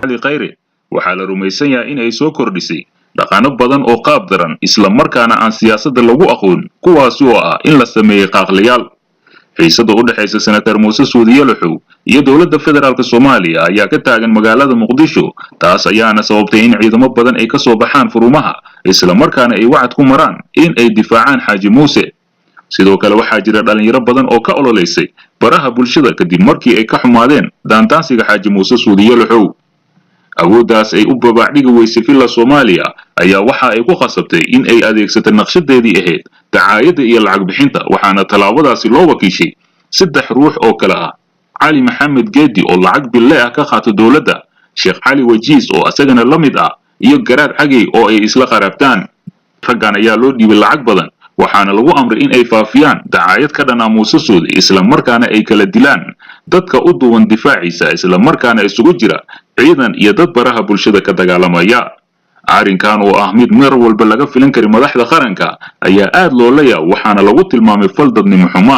Ali Khayre waxaa la rumaysan yahay in ay soo kordhisay dhaqano badan oo qaab daran isla markaana aan siyaasadda lagu aqoon kuwaasi oo ah in la sameeyay qaaqlayaal xiisada u dhaxaysa senator Muuse Suudi Yalaxow iyo dowladda federaalka Soomaaliya ayaa ka taagan magaalada Muqdisho taas ayaana sababtay in ciidamo badan ay ka soo baxaan furumaha isla markaana ay wacad ku maraan in ay difaacaan Xaaji Muuse sidoo kale waxaa jira dhalinyaro badan oo ka ololeysay baraha bulshada kadib markii ay ka xumaadeen daantaansiga Xaaji Muuse Suudi Yalaxow awooddaas ay u babaacdhigi weysay filla Soomaaliya ayaa waxa ay ku khasabtay in ay adeegsato naqshadeedii ahayd dacaayada iyo lacag bixinta waxaana talaabadaasi loo wakiishay saddex ruux oo kala ah Cali Maxamed Geedi oo lacag bille ah ka qaato dowladda Sheekh Cali Wajiis oo asagana la mid ah iyo Garaad Cagey oo ay isla qarabtaan raggan ayaa loo dhiibay lacag badan waxaana lagu amray in ay faafiyaan dacaayad ka dhan ah Muuse Suudi isla markaana ay kala dilaan dadka u duwan difaaciisa isla markaana isugu jira ciidan iyo dad baraha bulshada ka dagaalamaya arrinkan oo ah mid mar walba laga filan karo madaxda qaranka ayaa aad loo leeyahay waxaana lagu tilmaamay fal dadnimo xumo